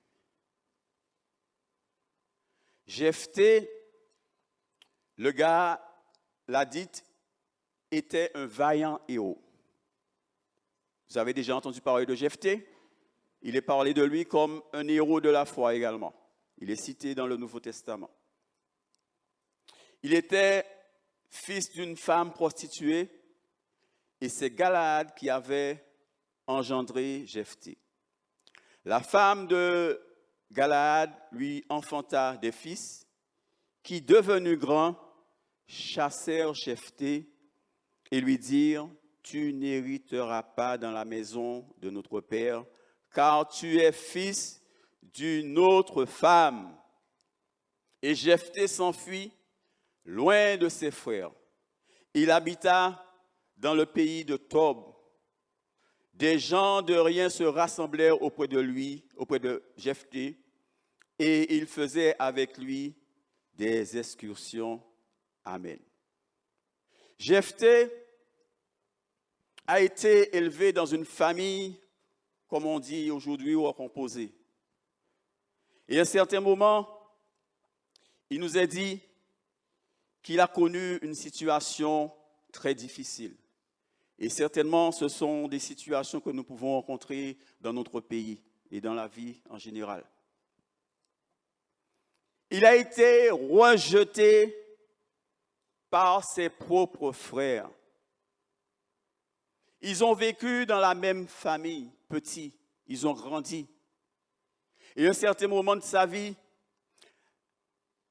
Jephthé, le gars l'a dit, était un vaillant héros. Vous avez déjà entendu parler de Jephthé? Il est parlé de lui comme un héros de la foi également. Il est cité dans le Nouveau Testament. Il était fils d'une femme prostituée et c'est Galaad qui avait engendré Jephthé. La femme de Galaad lui enfanta des fils qui, devenus grands, chassèrent Jephthé et lui dirent: tu n'hériteras pas dans la maison de notre père, car tu es fils d'une autre femme. Et Jephthé s'enfuit loin de ses frères. Il habita dans le pays de Tob. Des gens de rien se rassemblèrent auprès de lui, auprès de Jephthé, et ils faisaient avec lui des excursions. Amen. Jephthé a été élevé dans une famille, comme on dit aujourd'hui, recomposée. Et à un certain moment, il nous est dit qu'il a connu une situation très difficile. Et certainement, ce sont des situations que nous pouvons rencontrer dans notre pays et dans la vie en général. Il a été rejeté par ses propres frères. Ils ont vécu dans la même famille, petits, ils ont grandi. Et à un certain moment de sa vie,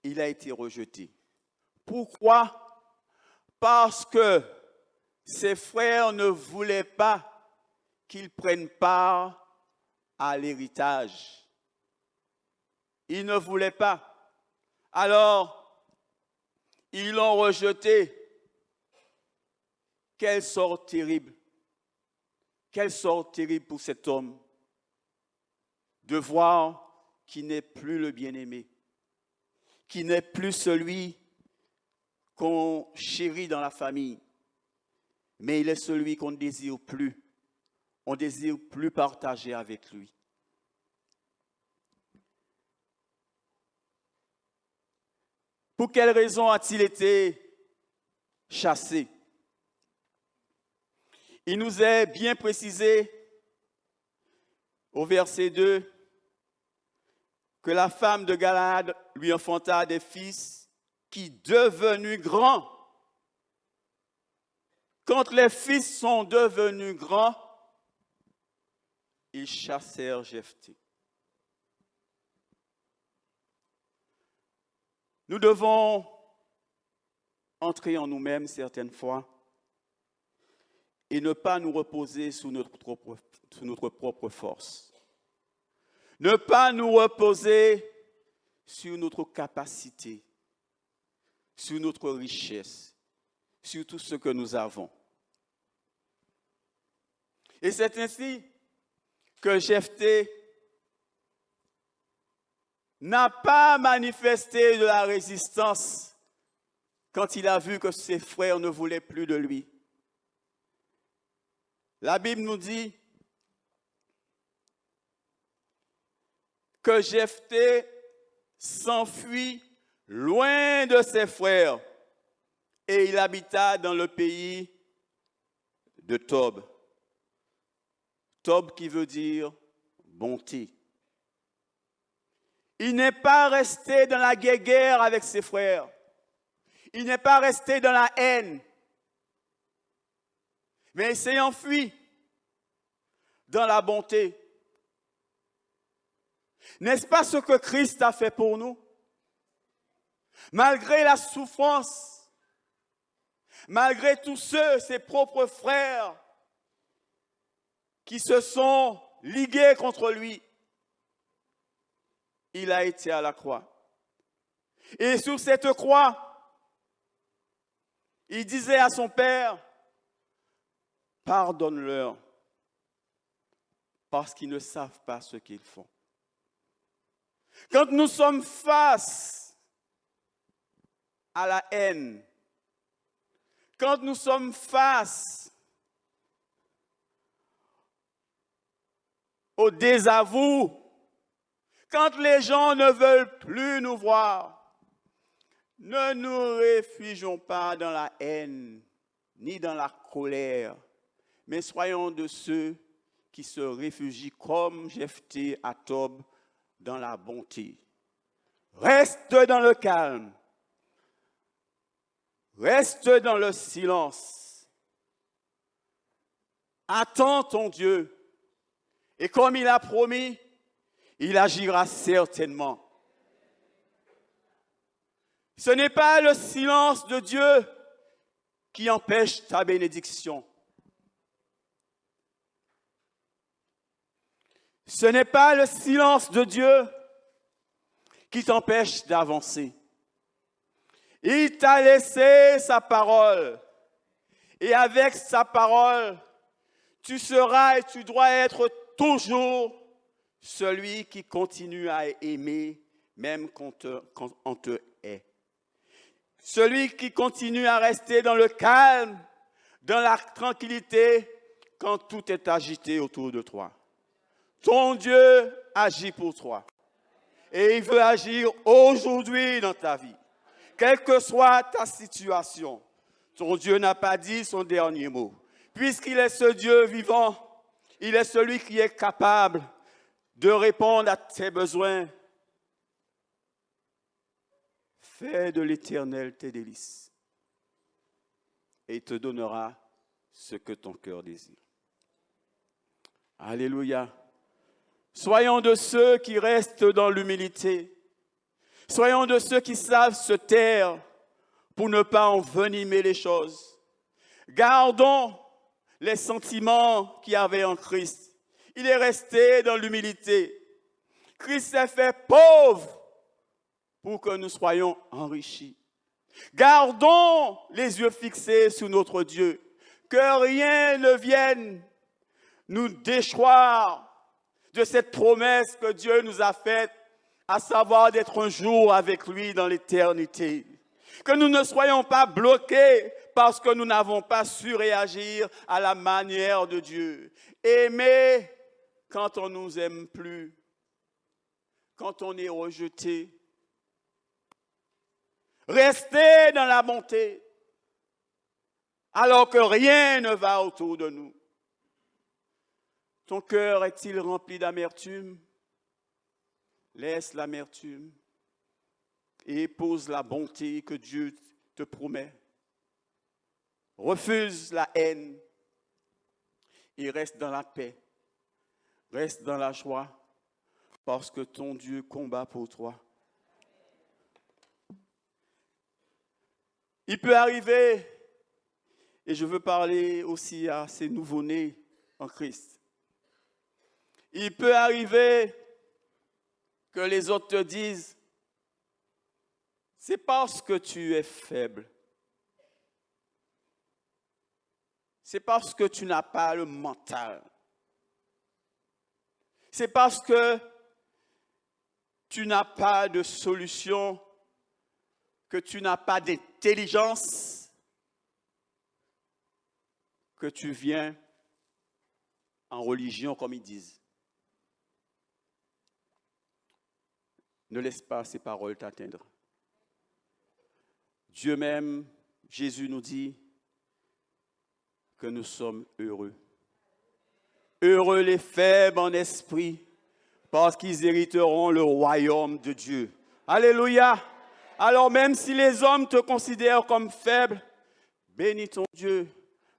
il a été rejeté. Pourquoi? Parce que ses frères ne voulaient pas qu'il prenne part à l'héritage. Ils ne voulaient pas. Alors, ils l'ont rejeté. Quel sort terrible. Quel sort terrible pour cet homme de voir qu'il n'est plus le bien-aimé, qu'il n'est plus celui qu'on chérit dans la famille, mais il est celui qu'on ne désire plus. On ne désire plus partager avec lui. Pour quelle raison a-t-il été chassé? Il nous est bien précisé au verset 2 que la femme de Galaad lui enfanta des fils qui, devenus grands, quand les fils sont devenus grands, ils chassèrent Jephthé. Nous devons entrer en nous-mêmes certaines fois et ne pas nous reposer sur notre propre force. Ne pas nous reposer sur notre capacité, sur notre richesse, sur tout ce que nous avons. Et c'est ainsi que Jephthé n'a pas manifesté de la résistance quand il a vu que ses frères ne voulaient plus de lui. La Bible nous dit que Jephthé s'enfuit loin de ses frères et il habita dans le pays de Tob. Tob qui veut dire bonté. Il n'est pas resté dans la guerre avec ses frères. Il n'est pas resté dans la haine. Mais il s'est enfui dans la bonté. N'est-ce pas ce que Christ a fait pour nous? Malgré la souffrance, malgré tous ceux, ses propres frères, qui se sont ligués contre lui, il a été à la croix. Et sur cette croix, il disait à son Père, pardonne-leur, parce qu'ils ne savent pas ce qu'ils font. Quand nous sommes face à la haine, quand nous sommes face au désavou, quand les gens ne veulent plus nous voir, ne nous réfugions pas dans la haine, ni dans la colère, mais soyons de ceux qui se réfugient comme Jephthé à Tob dans la bonté. Reste dans le calme. Reste dans le silence. Attends ton Dieu. Et comme il a promis, il agira certainement. Ce n'est pas le silence de Dieu qui empêche ta bénédiction. Ce n'est pas le silence de Dieu qui t'empêche d'avancer. Il t'a laissé sa parole. Et avec sa parole, tu seras et tu dois être toujours celui qui continue à aimer, même quand on te hait. Celui qui continue à rester dans le calme, dans la tranquillité, quand tout est agité autour de toi. Ton Dieu agit pour toi. Et il veut agir aujourd'hui dans ta vie. Quelle que soit ta situation, ton Dieu n'a pas dit son dernier mot. Puisqu'il est ce Dieu vivant, il est celui qui est capable de répondre à tes besoins. Fais de l'Éternel tes délices et il te donnera ce que ton cœur désire. Alléluia. Soyons de ceux qui restent dans l'humilité. Soyons de ceux qui savent se taire pour ne pas envenimer les choses. Gardons les sentiments qu'il y avait en Christ. Il est resté dans l'humilité. Christ s'est fait pauvre pour que nous soyons enrichis. Gardons les yeux fixés sur notre Dieu. Que rien ne vienne nous déchoir de cette promesse que Dieu nous a faite, à savoir d'être un jour avec lui dans l'éternité. Que nous ne soyons pas bloqués parce que nous n'avons pas su réagir à la manière de Dieu. Aimer quand on ne nous aime plus, quand on est rejeté. Rester dans la bonté alors que rien ne va autour de nous. Ton cœur est-il rempli d'amertume? Laisse l'amertume et épouse la bonté que Dieu te promet. Refuse la haine et reste dans la paix. Reste dans la joie parce que ton Dieu combat pour toi. Il peut arriver, et je veux parler aussi à ces nouveau-nés en Christ. Il peut arriver que les autres te disent, c'est parce que tu es faible. C'est parce que tu n'as pas le mental. C'est parce que tu n'as pas de solution, que tu n'as pas d'intelligence, que tu viens en religion, comme ils disent. Ne laisse pas ces paroles t'atteindre. Dieu même, Jésus nous dit que nous sommes heureux. Heureux les faibles en esprit, parce qu'ils hériteront le royaume de Dieu. Alléluia! Alors même si les hommes te considèrent comme faible, bénis ton Dieu,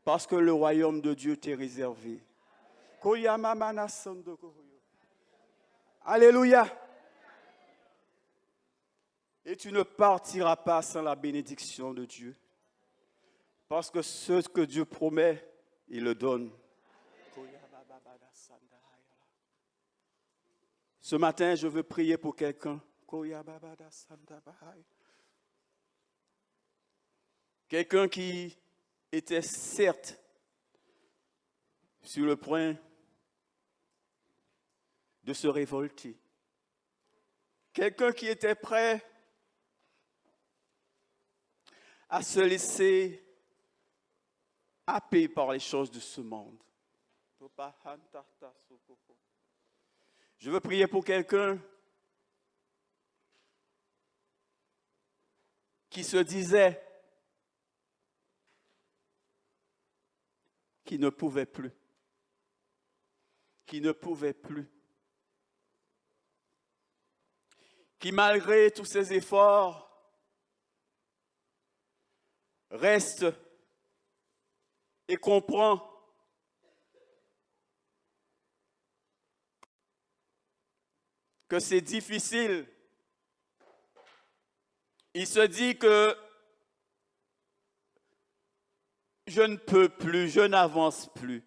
parce que le royaume de Dieu t'est réservé. Alléluia! Et tu ne partiras pas sans la bénédiction de Dieu. Parce que ce que Dieu promet, il le donne. Ce matin, je veux prier pour quelqu'un. Quelqu'un qui était certes sur le point de se révolter. Quelqu'un qui était prêt à se laisser happer par les choses de ce monde. Je veux prier pour quelqu'un qui se disait qui ne pouvait plus. Qui ne pouvait plus. Qui, malgré tous ses efforts, reste et comprend que c'est difficile. Il se dit que je ne peux plus, je n'avance plus.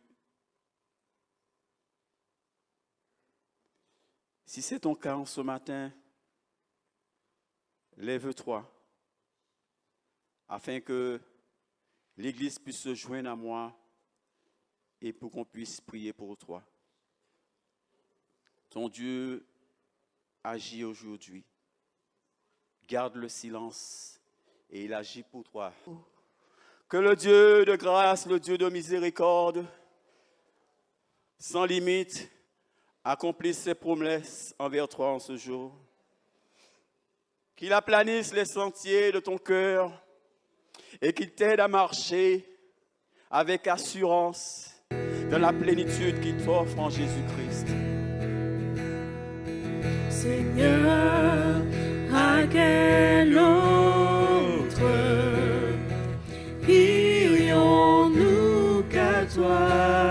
Si c'est ton cas en ce matin, lève-toi afin que l'Église puisse se joindre à moi et pour qu'on puisse prier pour toi. Ton Dieu agit aujourd'hui. Garde le silence et il agit pour toi. Que le Dieu de grâce, le Dieu de miséricorde, sans limite, accomplisse ses promesses envers toi en ce jour. Qu'il aplanisse les sentiers de ton cœur et qu'il t'aide à marcher avec assurance dans la plénitude qu'il t'offre en Jésus-Christ. Seigneur, à quel autre irions-nous qu'à toi?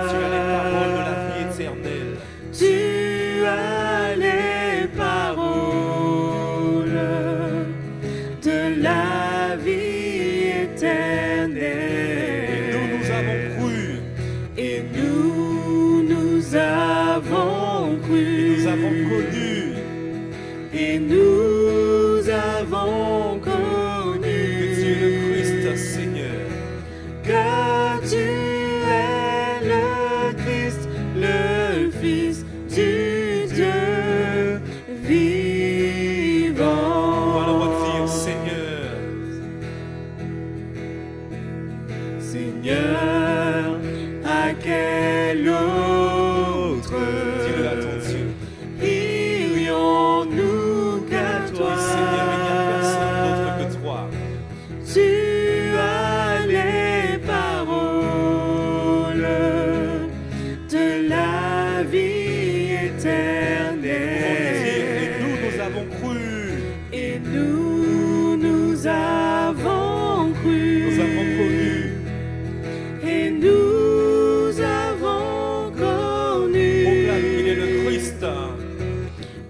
Tu as les paroles de la vie éternelle. Tu as les paroles de la vie éternelle. Et nous avons cru. Et nous avons cru. Et nous avons connu. Et nous avons connu Que tu es le Christ, Seigneur. que tu es le Christ, le Fils du Dieu vivant. On va le redire, Seigneur. Seigneur, à quel autre Dis-le à ton Dieu. irions-nous qu'à toi? Oui, Seigneur, il n'y a personne d'autre que toi. Tu as les paroles de la vie éternelle. Et nous avons cru. Et nous avons cru. Nous avons connu. Et nous avons connu Proclame qu'il est le Christ.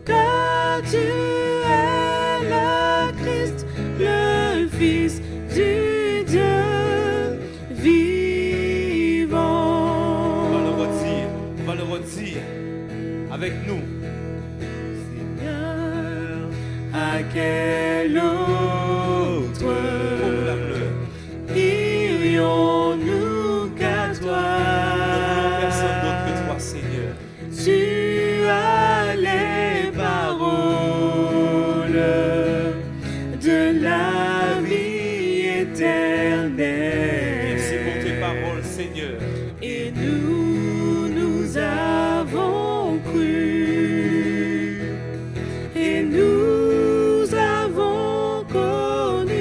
que tu es le Christ, le Fils du Dieu vivant. On va le redire avec nous. Seigneur, à quel autre Proclame-le. irions-nous qu'à toi? Personne d'autre que toi, Seigneur. Tu as les paroles de la vie éternelle. Merci pour tes paroles, Seigneur. Et nous avons cru. Et nous avons connu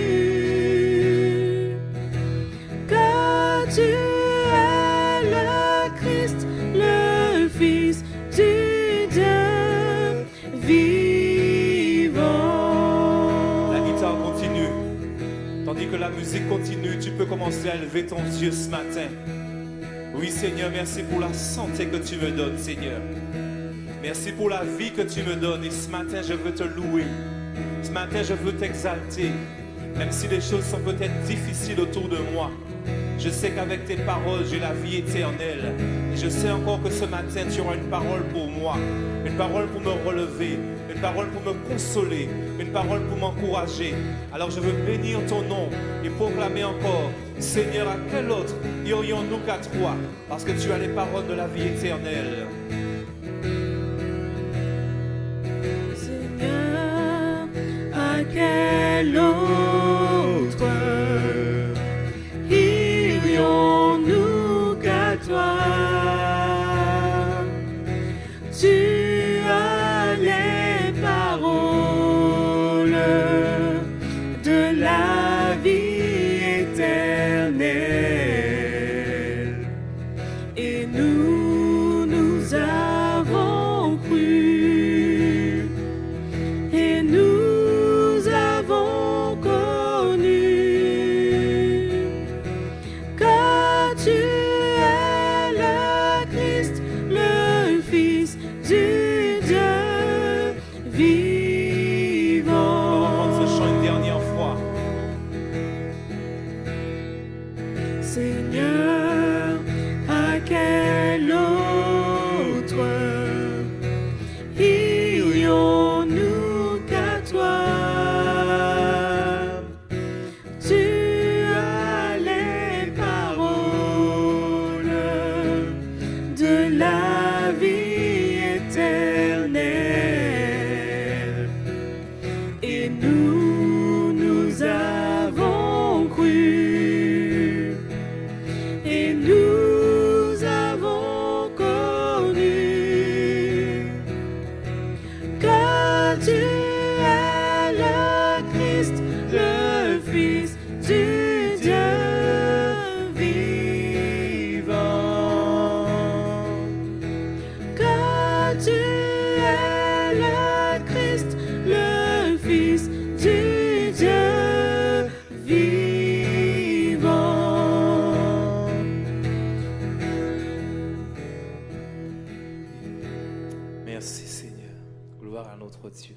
que tu es le Christ, le Fils du Dieu vivant. La guitare continue. Tandis que la musique continue, tu peux commencer à lever ton Dieu ce matin. Oui, Seigneur, merci pour la santé que tu me donnes, Seigneur. Merci pour la vie que tu me donnes. Et ce matin, je veux te louer. Ce matin, je veux t'exalter. Même si les choses sont peut-être difficiles autour de moi, je sais qu'avec tes paroles, j'ai la vie éternelle. Et je sais encore que ce matin, tu auras une parole pour moi. Une parole pour me relever. Une parole pour me consoler. Une parole pour m'encourager. Alors je veux bénir ton nom et proclamer encore: Seigneur, à quel autre irions-nous qu'à toi? Parce que tu as les paroles de la vie éternelle. Seigneur, à quel autre irions-nous qu'à toi? Tu as les paroles de la vie éternelle. Et nous avons cru, et nous avons connu que tu es le Christ, le Fils du Dieu vivant. On va reprendre ce chant une dernière fois. Seigneur, à quel autre irions-nous qu'à toi? Tu as les paroles de la vie éternelle. Et nous avons cru, et nous avons connu que tu es le Christ, le Fils du Dieu vivant. Que tu es le Christ, le Fils du Dieu vivant. Merci Seigneur. Gloire à notre Dieu.